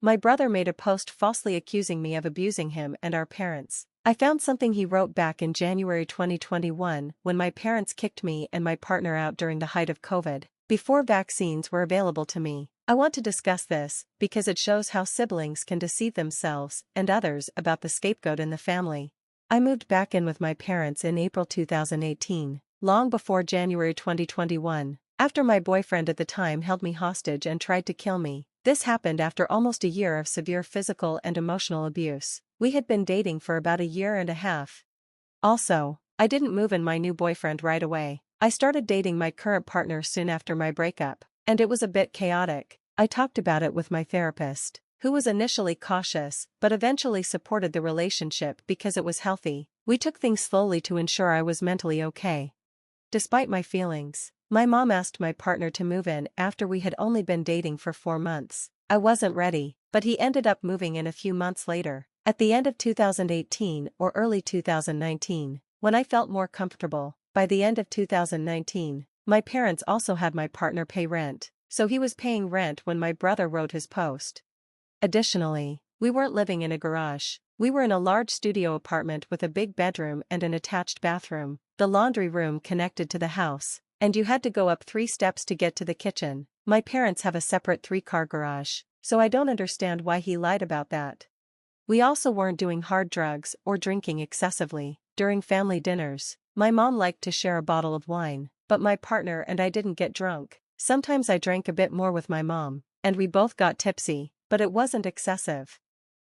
My brother made a post falsely accusing me of abusing him and our parents. I found something he wrote back in January 2021 when my parents kicked me and my partner out during the height of COVID, before vaccines were available to me. I want to discuss this because it shows how siblings can deceive themselves and others about the scapegoat in the family. I moved back in with my parents in April 2018, long before January 2021, after my boyfriend at the time held me hostage and tried to kill me. This happened after almost a year of severe physical and emotional abuse. We had been dating for about a year and a half. Also, I didn't move in my new boyfriend right away. I started dating my current partner soon after my breakup, and it was a bit chaotic. I talked about it with my therapist, who was initially cautious but eventually supported the relationship because it was healthy. We took things slowly to ensure I was mentally okay. Despite my feelings, my mom asked my partner to move in after we had only been dating for 4 months. I wasn't ready, but he ended up moving in a few months later, at the end of 2018 or early 2019, when I felt more comfortable. By the end of 2019, my parents also had my partner pay rent, so he was paying rent when my brother wrote his post. Additionally, we weren't living in a garage. We were in a large studio apartment with a big bedroom and an attached bathroom, the laundry room connected to the house, and you had to go up 3 steps to get to the kitchen. My parents have a separate 3-car garage, so I don't understand why he lied about that. We also weren't doing hard drugs or drinking excessively. During family dinners, my mom liked to share a bottle of wine, but my partner and I didn't get drunk. Sometimes I drank a bit more with my mom, and we both got tipsy, but it wasn't excessive.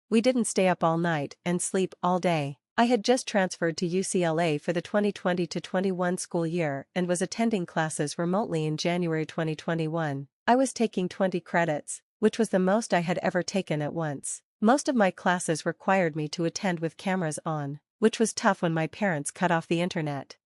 We didn't stay up all night and sleep all day. I had just transferred to UCLA for the 2020-21 school year and was attending classes remotely in January 2021. I was taking 20 credits, which was the most I had ever taken at once. Most of my classes required me to attend with cameras on, which was tough when my parents cut off the internet.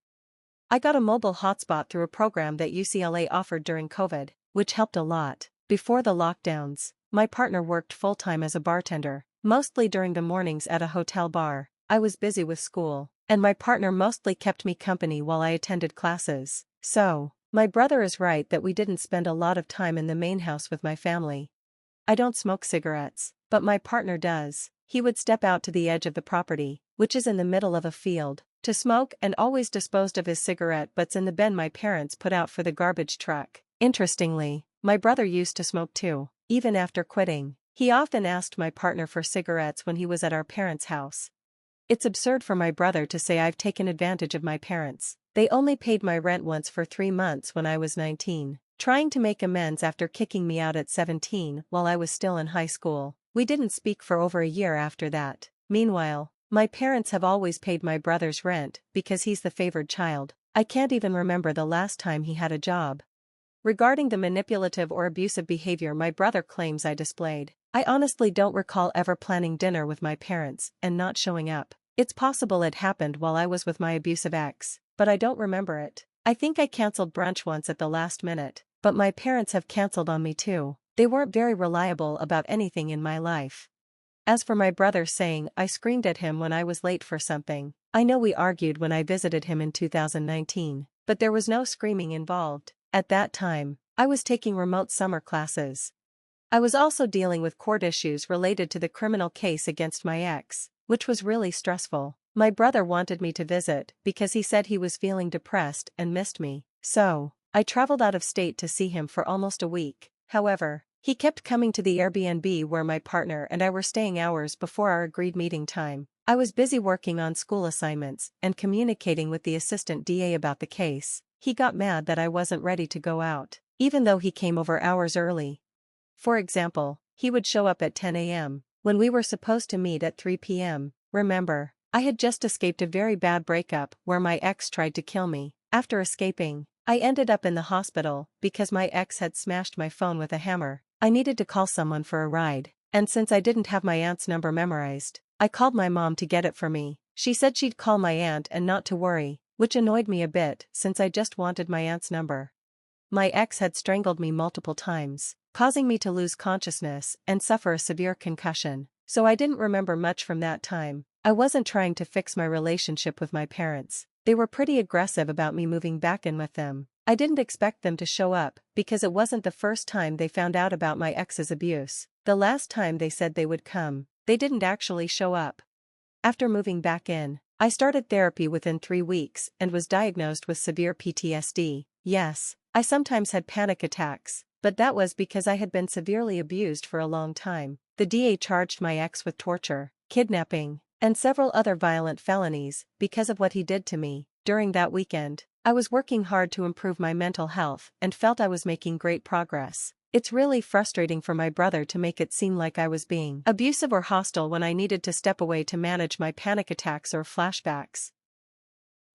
I got a mobile hotspot through a program that UCLA offered during COVID, which helped a lot. Before the lockdowns, my partner worked full-time as a bartender, mostly during the mornings at a hotel bar. I was busy with school, and my partner mostly kept me company while I attended classes. So, my brother is right that we didn't spend a lot of time in the main house with my family. I don't smoke cigarettes, but my partner does. He would step out to the edge of the property, which is in the middle of a field, to smoke and always disposed of his cigarette butts in the bin my parents put out for the garbage truck. Interestingly, my brother used to smoke too, even after quitting. He often asked my partner for cigarettes when he was at our parents' house. It's absurd for my brother to say I've taken advantage of my parents. They only paid my rent once for 3 months when I was 19, trying to make amends after kicking me out at 17 while I was still in high school. We didn't speak for over a year after that. Meanwhile, my parents have always paid my brother's rent because he's the favored child. I can't even remember the last time he had a job. Regarding the manipulative or abusive behavior my brother claims I displayed, I honestly don't recall ever planning dinner with my parents and not showing up. It's possible it happened while I was with my abusive ex, but I don't remember it. I think I canceled brunch once at the last minute, but my parents have canceled on me too. They weren't very reliable about anything in my life. As for my brother saying I screamed at him when I was late for something, I know we argued when I visited him in 2019, but there was no screaming involved. At that time, I was taking remote summer classes. I was also dealing with court issues related to the criminal case against my ex, which was really stressful. My brother wanted me to visit because he said he was feeling depressed and missed me, so I traveled out of state to see him for almost a week. However, he kept coming to the Airbnb where my partner and I were staying hours before our agreed meeting time. I was busy working on school assignments and communicating with the assistant DA about the case. He got mad that I wasn't ready to go out, even though he came over hours early. For example, he would show up at 10 a.m. when we were supposed to meet at 3 p.m. Remember, I had just escaped a very bad breakup where my ex tried to kill me. After escaping, I ended up in the hospital because my ex had smashed my phone with a hammer. I needed to call someone for a ride, and since I didn't have my aunt's number memorized, I called my mom to get it for me. She said she'd call my aunt and not to worry, which annoyed me a bit since I just wanted my aunt's number. My ex had strangled me multiple times, causing me to lose consciousness and suffer a severe concussion, so I didn't remember much from that time. I wasn't trying to fix my relationship with my parents. They were pretty aggressive about me moving back in with them. I didn't expect them to show up because it wasn't the first time they found out about my ex's abuse. The last time they said they would come, they didn't actually show up. After moving back in, I started therapy within 3 weeks and was diagnosed with severe PTSD. Yes, I sometimes had panic attacks, but that was because I had been severely abused for a long time. The DA charged my ex with torture, kidnapping, and several other violent felonies because of what he did to me. During that weekend, I was working hard to improve my mental health and felt I was making great progress. It's really frustrating for my brother to make it seem like I was being abusive or hostile when I needed to step away to manage my panic attacks or flashbacks.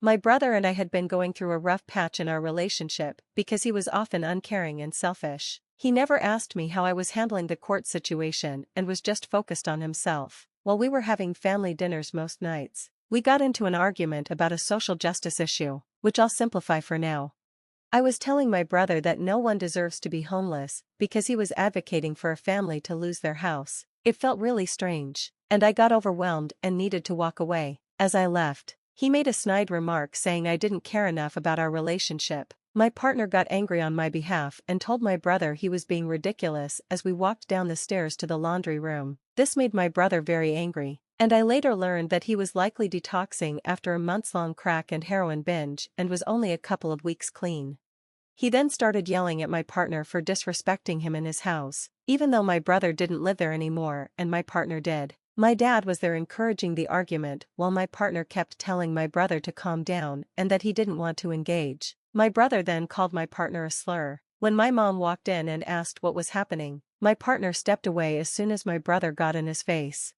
My brother and I had been going through a rough patch in our relationship because he was often uncaring and selfish. He never asked me how I was handling the court situation and was just focused on himself. While we were having family dinners most nights, we got into an argument about a social justice issue, which I'll simplify for now. I was telling my brother that no one deserves to be homeless because he was advocating for a family to lose their house. It felt really strange, and I got overwhelmed and needed to walk away. As I left, he made a snide remark saying I didn't care enough about our relationship. My partner got angry on my behalf and told my brother he was being ridiculous as we walked down the stairs to the laundry room. This made my brother very angry, and I later learned that he was likely detoxing after a months-long crack and heroin binge and was only a couple of weeks clean. He then started yelling at my partner for disrespecting him in his house, even though my brother didn't live there anymore and my partner did. My dad was there encouraging the argument while my partner kept telling my brother to calm down and that he didn't want to engage. My brother then called my partner a slur. When my mom walked in and asked what was happening, my partner stepped away as soon as my brother got in his face.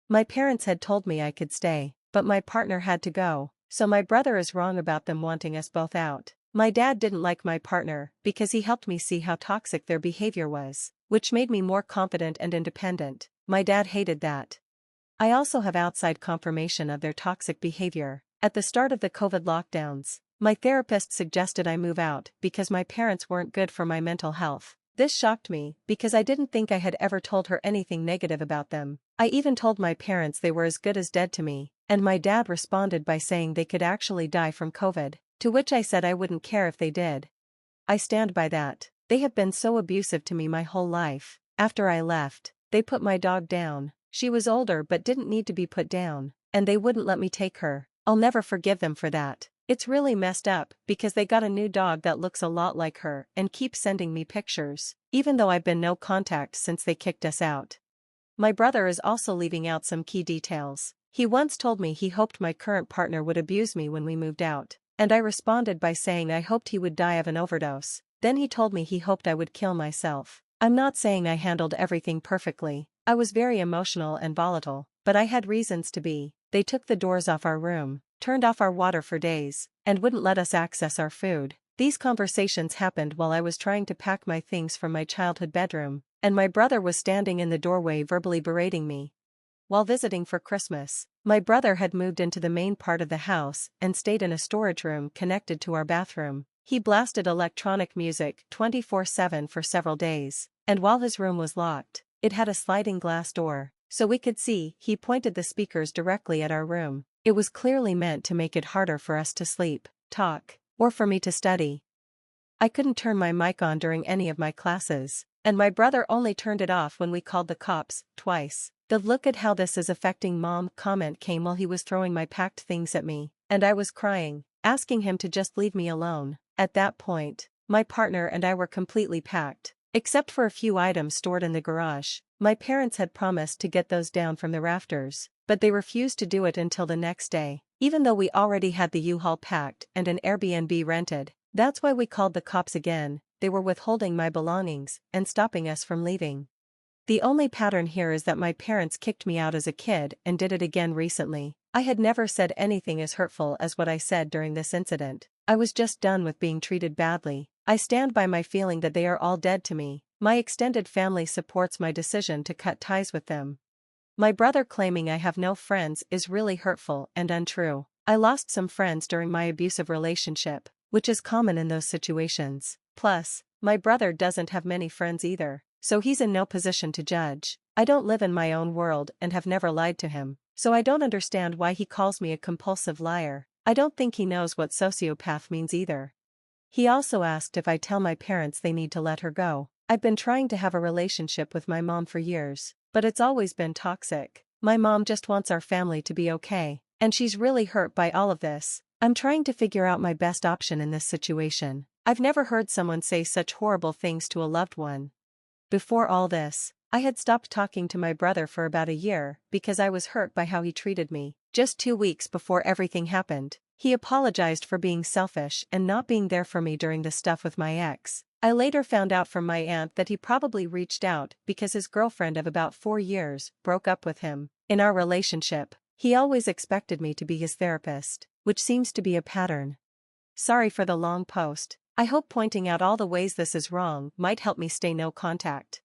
My parents had told me I could stay, but my partner had to go, so my brother is wrong about them wanting us both out. My dad didn't like my partner because he helped me see how toxic their behavior was, which made me more confident and independent. My dad hated that. I also have outside confirmation of their toxic behavior. At the start of the COVID lockdowns, my therapist suggested I move out because my parents weren't good for my mental health. This shocked me because I didn't think I had ever told her anything negative about them. I even told my parents they were as good as dead to me, and my dad responded by saying they could actually die from COVID, to which I said I wouldn't care if they did. I stand by that. They have been so abusive to me my whole life. After I left, they put my dog down. She was older but didn't need to be put down, and they wouldn't let me take her. I'll never forgive them for that. It's really messed up because they got a new dog that looks a lot like her and keeps sending me pictures, even though I've been no contact since they kicked us out. My brother is also leaving out some key details. He once told me he hoped my current partner would abuse me when we moved out, and I responded by saying I hoped he would die of an overdose. Then he told me he hoped I would kill myself. I'm not saying I handled everything perfectly. I was very emotional and volatile, but I had reasons to be. They took the doors off our room, turned off our water for days, and wouldn't let us access our food. These conversations happened while I was trying to pack my things from my childhood bedroom, and my brother was standing in the doorway verbally berating me. While visiting for Christmas, my brother had moved into the main part of the house and stayed in a storage room connected to our bathroom. He blasted electronic music 24/7 for several days, and while his room was locked, it had a sliding glass door, so we could see. He pointed the speakers directly at our room. It was clearly meant to make it harder for us to sleep, talk, or for me to study. I couldn't turn my mic on during any of my classes, and my brother only turned it off when we called the cops, twice. The "look at how this is affecting mom" comment came while he was throwing my packed things at me, and I was crying, asking him to just leave me alone. At that point, my partner and I were completely packed, except for a few items stored in the garage. My parents had promised to get those down from the rafters, but they refused to do it until the next day, even though we already had the U-Haul packed and an Airbnb rented. That's why we called the cops again. They were withholding my belongings and stopping us from leaving. The only pattern here is that my parents kicked me out as a kid and did it again recently. I had never said anything as hurtful as what I said during this incident. I was just done with being treated badly. I stand by my feeling that they are all dead to me. My extended family supports my decision to cut ties with them. My brother claiming I have no friends is really hurtful and untrue. I lost some friends during my abusive relationship, which is common in those situations. Plus, my brother doesn't have many friends either, so he's in no position to judge. I don't live in my own world and have never lied to him, so I don't understand why he calls me a compulsive liar. I don't think he knows what sociopath means either. He also asked if I tell my parents they need to let her go. I've been trying to have a relationship with my mom for years, but it's always been toxic. My mom just wants our family to be okay, and she's really hurt by all of this. I'm trying to figure out my best option in this situation. I've never heard someone say such horrible things to a loved one. Before all this, I had stopped talking to my brother for about a year because I was hurt by how he treated me. Just 2 weeks before everything happened, he apologized for being selfish and not being there for me during the stuff with my ex. I later found out from my aunt that he probably reached out because his girlfriend of about 4 years broke up with him. In our relationship, he always expected me to be his therapist, which seems to be a pattern. Sorry for the long post. I hope pointing out all the ways this is wrong might help me stay no contact.